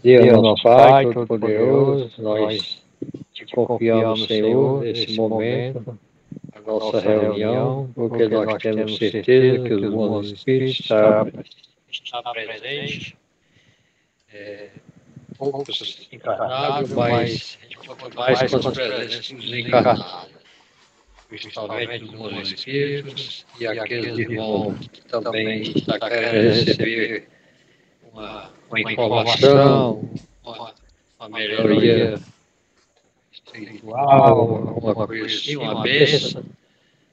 Deus nosso Pai Todo-Poderoso, nós te confiamos, Senhor, nesse momento, a nossa reunião, porque nós temos certeza que os bons Espíritos está presente, poucos encarnados, mas a gente conta mais com as presenças dos encarnados, principalmente os bons Espíritos e aqueles irmãos que também estão querendo receber uma informação, uma melhoria espiritual, uma coisa assim, uma bênção.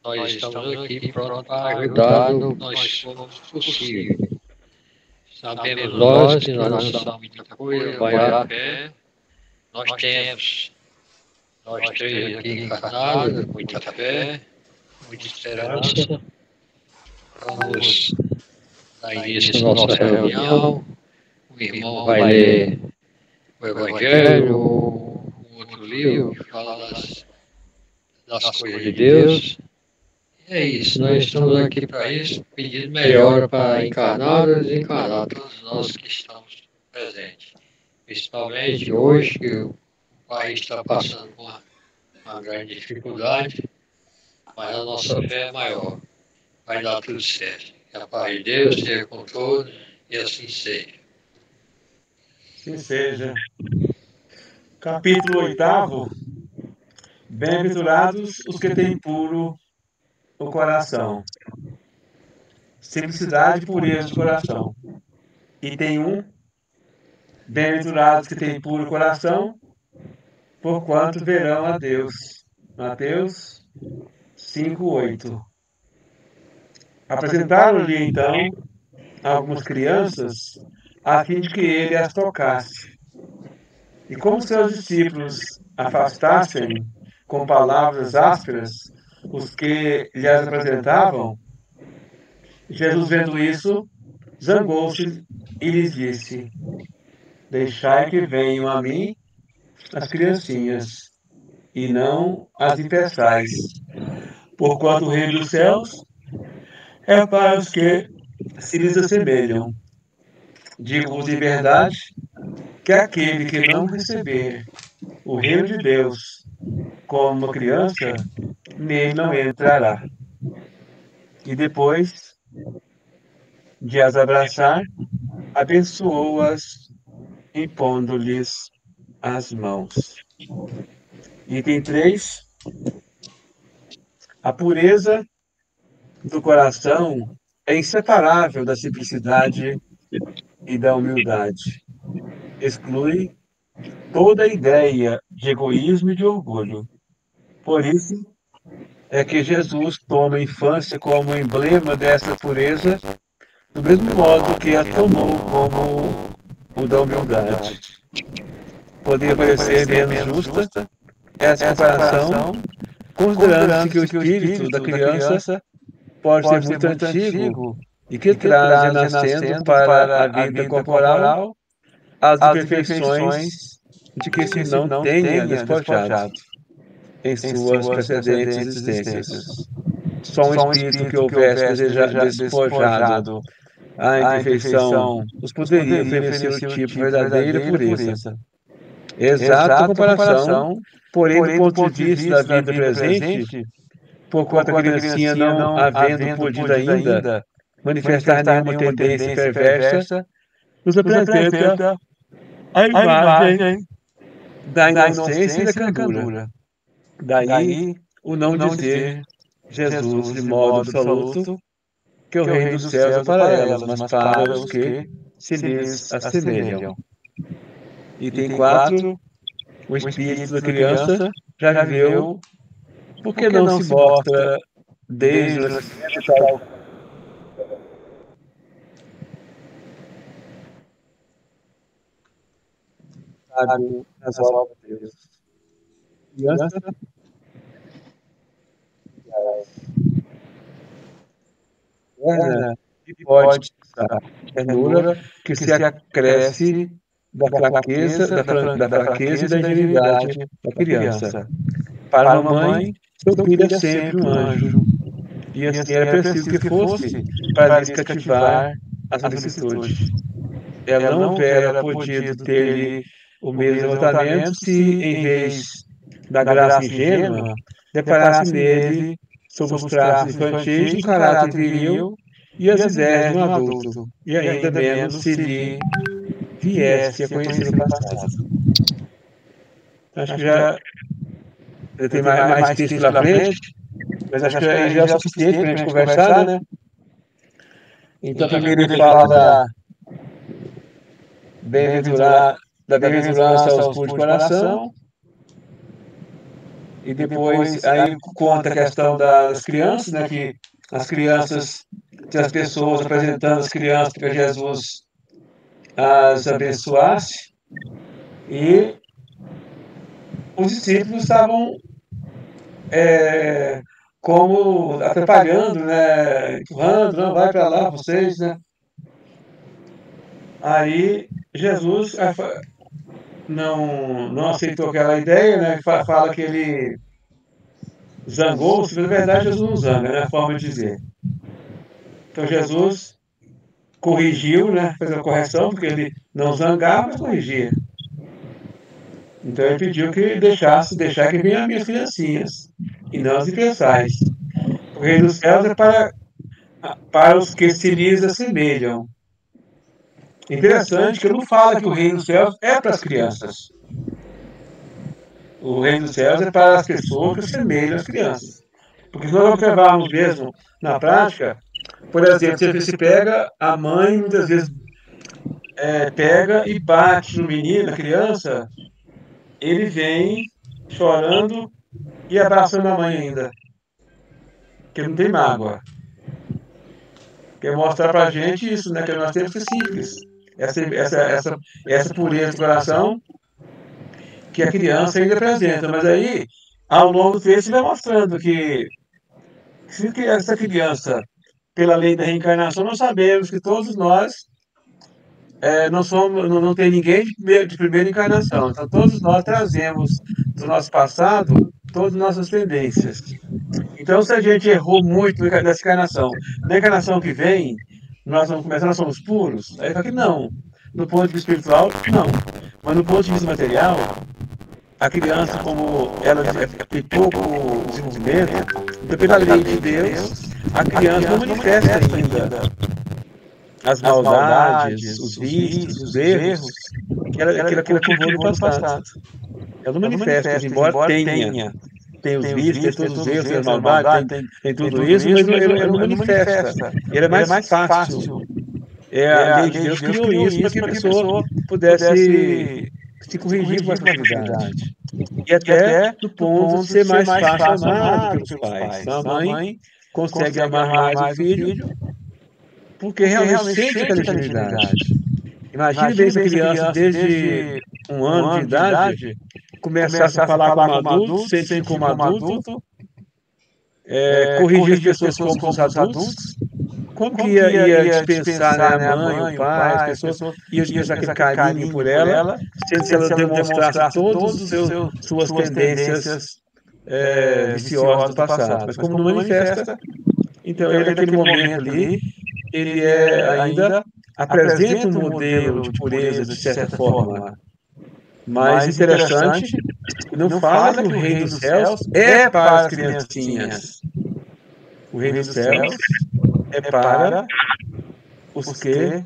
Nós estamos aqui prontos para ajudar no que nós somos possível. Sabemos nós que nós não somos muita coisa, vai a fé. Nós três aqui encarnados, muita fé, muita esperança. Vamos dar início à nossa reunião. O irmão vai ler o Evangelho, um outro livro que fala das coisas de Deus. E é isso, nós estamos aqui para isso, pedindo melhora para encarnados e desencarnados, todos nós que estamos presentes. Principalmente hoje, que o país está passando por uma grande dificuldade, mas a nossa fé é maior. Vai dar tudo certo. Que a paz de Deus esteja com todos e assim seja. Assim seja. Capítulo 8. Bem-aventurados os que têm puro o coração. Simplicidade e pureza de coração. Item 1. Bem-aventurados que têm puro coração, porquanto verão a Deus. Mateus 5:8. Apresentaram-lhe então algumas crianças, a fim de que ele as tocasse. E como seus discípulos afastassem com palavras ásperas os que lhes apresentavam, Jesus, vendo isso, zangou-se e lhes disse: Deixai que venham a mim as criancinhas, e não as impeçais, porquanto o reino dos céus é para os que se lhes assemelham. Digo-vos em verdade que aquele que não receber o reino de Deus como uma criança, nele não entrará. E depois de as abraçar, abençoou-as, impondo-lhes as mãos. Item 3. A pureza do coração é inseparável da simplicidade e da humildade. Exclui toda ideia de egoísmo e de orgulho. Por isso é que Jesus toma a infância como emblema dessa pureza, do mesmo modo que a tomou como o da humildade. Poderia parecer menos justa essa comparação, considerando-se que o espírito da criança pode ser muito antigo e que traz, renascendo para a vida corporal, as imperfeições de que se não tenha despojado em suas precedentes existências. Só um espírito que houvesse despojado a imperfeição nos poderia oferecer o tipo verdadeira pureza. Exata comparação, porém, do ponto de vista da vida presente, porquanto a criancinha não havendo podido ainda manifestar nenhuma tendência perversa, nos apresenta a imagem da inocência e da candura. Daí o não dizer Jesus de modo absoluto que o reino dos céus é para elas, mas para os que se lhes assemelham. Item 4. O espírito da criança já viveu, porque não se mostra desde o nascimento nas obras de Deus. Criança que pode estar ternura que se acresce da fraqueza e da ingenuidade da criança. Para a mamãe, seu filho é sempre um anjo, e assim era preciso que fosse para lhes cativar a solicitude. ela não era podido ter o mesmo levantamento se, em vez da graça ingênua, deparasse nele, sob os traços infantis, um caráter viril e as ideias de um adulto, e ainda menos se lhe viesse a conhecer o passado. Acho que já tem mais texto pela frente, mas acho que aí já é o suficiente para a gente conversar, né? Então, primeiro ele fala da bem-aventurança aos puros de coração, e depois aí conta a questão das crianças, né? Que as crianças, tem as pessoas apresentando as crianças para Jesus as abençoasse, e os discípulos estavam como atrapalhando, né? Empurrando, não, vai para lá vocês, né? Aí Jesus não aceitou aquela ideia, né? Fala que ele zangou-se, mas na verdade Jesus não zanga, né? A forma de dizer. Então Jesus corrigiu, né? Fez a correção, porque ele não zangava, mas corrigia. Então ele pediu que deixar que venham as minhas criancinhas, e não as impensáveis. O reino dos céus é para os que se lhes assemelham. Interessante que ele não fala que o reino dos céus é para as crianças. O reino dos céus é para as pessoas que se assemelham às crianças. Porque se nós observarmos mesmo na prática, por exemplo, você pega a mãe, muitas vezes pega e bate no menino, na criança, ele vem chorando e abraçando a mãe ainda, que não tem mágoa. Quer mostrar para a gente isso, né? Que nós temos que ser simples. Essa pureza do coração que a criança ainda apresenta. Mas aí, ao longo do texto, vai mostrando que se essa criança, pela lei da reencarnação, nós sabemos que todos nós não tem ninguém de primeira encarnação. Então, todos nós trazemos do nosso passado todas as nossas tendências. Então, se a gente errou muito nessa encarnação, na encarnação que vem, nós vamos começar, nós somos puros? Aí fala que não. No ponto de vista espiritual, não. Mas no ponto de vista material, a criança, como ela tem pouco desenvolvimento, então, pela lei de Deus, a criança não manifesta ainda as maldades, os vícios, os erros que ela cultivou no passado. Ela não manifesta, embora tenha os vícios, tem todos os erros, tem a maldade, tem tudo isso, mas ele não manifesta. Ele é mais fácil. A lei de Deus criou isso para que a pessoa pudesse se corrigir com mais facilidade. E até do ponto de ser mais fácil amado pelos pais. Então, a mãe consegue amar mais o filho porque realmente sente aquela ingenuidade. Imagine bem essa criança, desde um ano de idade, começasse a falar como adulto, sentir como adulto, corrigir as pessoas como os adultos. Como que ia dispensar, né, a mãe, o pai, as pessoas iam dispensar aquele carinho por ela, se ela demonstrasse todas as suas tendências viciosas do passado. Mas como não manifesta, então ele naquele momento ali, ele ainda apresenta um modelo de pureza, de certa forma. Mas interessante, não fala que o reino dos céus é para as criancinhas. O reino dos céus é para os que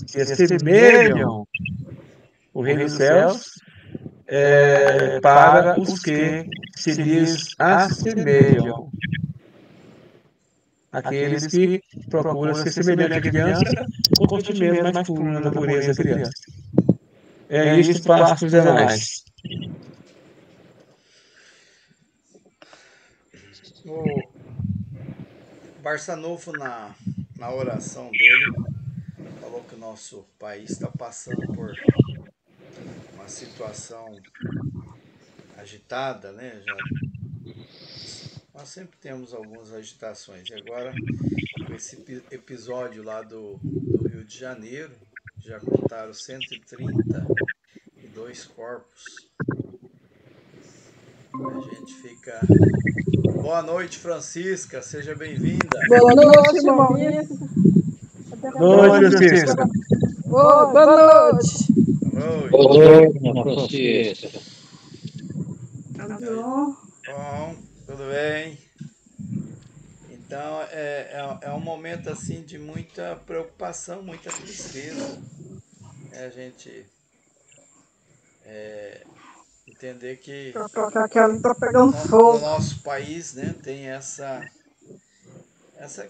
se assemelham. O reino dos céus é para os que se lhes assemelham. Aqueles que procuram ser semelhante à criança com o sentimento mais puro da pureza da criança. É isso que passa para os demais. O Barçanufo, na oração dele, falou que o nosso país está passando por uma situação agitada, né? Nós sempre temos algumas agitações. E agora, com esse episódio lá do Rio de Janeiro, já contaram 132 corpos. A gente fica... Boa noite, Francisca. Seja bem-vinda. Boa noite, Maurício. Boa noite, Francisca. Boa noite. Boa Boa noite, minha consciência. Tá bom? Bom, tudo bem? Então é um momento assim de muita preocupação, muita tristeza. A gente entender que Pra trocar aquela tá pegando no fogo. nosso país, né, tem essa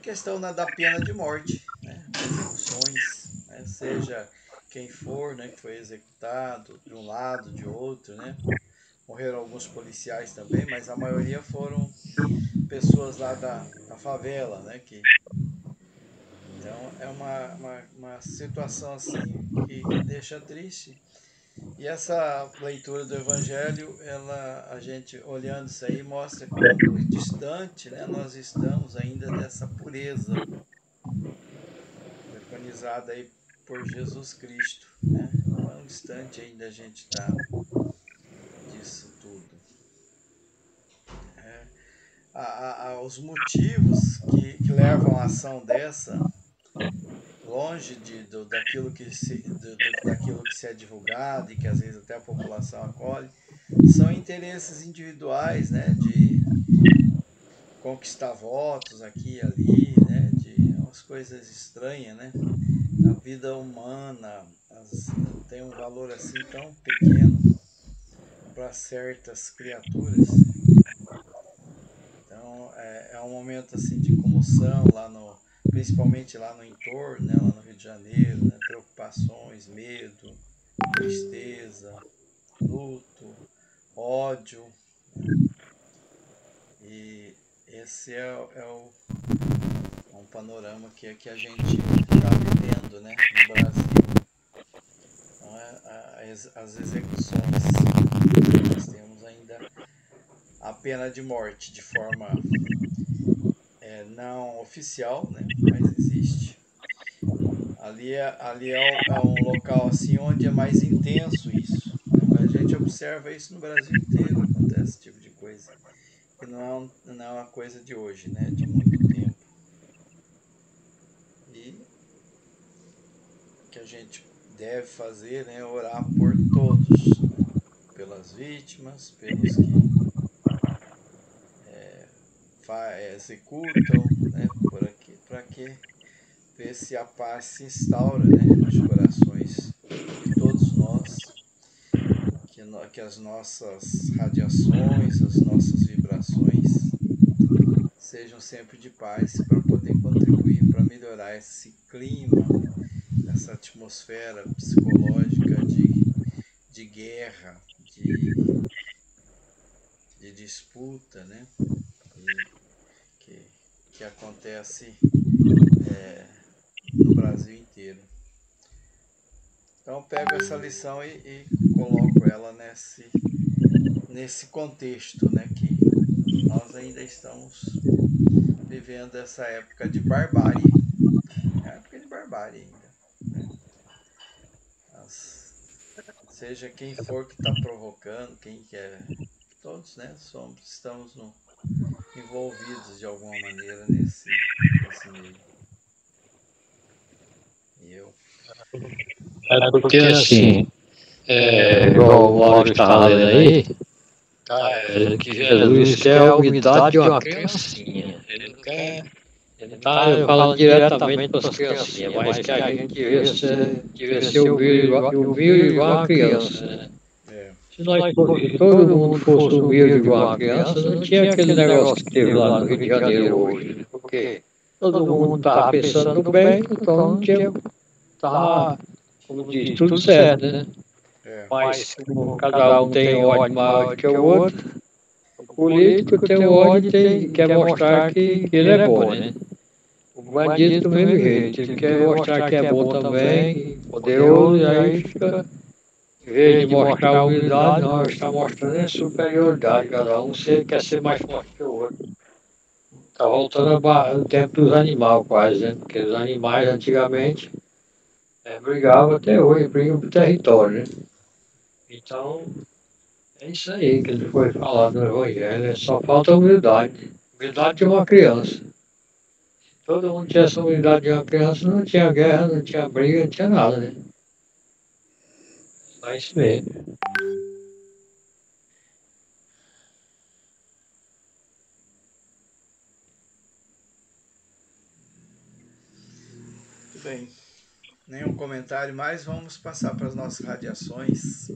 questão, né, da pena de morte, né, execuções, né, seja quem for, né, que foi executado de um lado, de outro, né. Morreram alguns policiais também, mas a maioria foram pessoas lá da favela, né, que então é uma situação assim que deixa triste. E essa leitura do Evangelho, a gente olhando isso aí, mostra quão distante, né, nós estamos ainda dessa pureza preconizada aí por Jesus Cristo, né? Quão distante ainda a gente está disso tudo. Os motivos que levam a ação dessa, longe daquilo que se é divulgado e que às vezes até a população acolhe, são interesses individuais, né, de conquistar votos aqui e ali, né, de umas coisas estranhas, né? A vida humana tem um valor assim tão pequeno para certas criaturas. Então é um momento assim de comoção principalmente lá no entorno, né, lá no Rio de Janeiro, né, preocupações, medo, tristeza, luto, ódio, né? E esse é um panorama que a gente está vivendo, né, no Brasil. Então, as execuções, nós temos ainda a pena de morte de forma não oficial, né, mas existe. Ali é um local assim onde é mais intenso isso, né, mas a gente observa isso no Brasil inteiro, acontece esse tipo de coisa. Que não é uma coisa de hoje, né, de muito tempo. E o que a gente deve fazer, né, é orar por todos, né, pelas vítimas, pelos que executam, né, para que ver se a paz se instaura, né, nos corações de todos nós, que as nossas radiações, as nossas vibrações sejam sempre de paz para poder contribuir para melhorar esse clima, essa atmosfera psicológica de guerra, de disputa, né? E que acontece no Brasil inteiro. Então eu pego essa lição e coloco ela nesse contexto, né? Que nós ainda estamos vivendo essa época de barbárie. É uma época de barbárie ainda, né? Seja quem for que está provocando, quem quer, todos, né? Estamos envolvidos de alguma maneira nesse meio. E eu É porque assim, igual o Mauro está lendo aí, que Jesus quer a humildade de uma criancinha. Ele não quer. Ele não está falando diretamente para as criancinhas, mas que a gente devia ser humilde igual a criança, né? Se todo mundo fosse humilde igual a criança, não tinha aquele negócio que teve lá no Rio de Janeiro hoje, né? Porque todo mundo estava pensando no bem, então não tinha. Estava, como diz, tudo certo, né? Mas como cada um tem um ódio maior que o outro, o político tem o ódio e quer mostrar que ele é bom, né? O bandido do mesmo jeito, ele quer mostrar que é bom também, poderoso, e aí fica, em vez de mostrar humildade, não, está mostrando a superioridade, cada um quer ser mais forte que o outro. Está voltando ao tempo dos animais quase, né? Porque os animais antigamente brigavam até hoje, brigam por território, né? Então, é isso aí que ele foi falando no Evangelho, só falta humildade. Humildade de uma criança. Todo mundo tinha essa humildade de uma criança, não tinha guerra, não tinha briga, não tinha nada, né? Vai se ver. Muito bem. Nenhum comentário mais, vamos passar para as nossas radiações.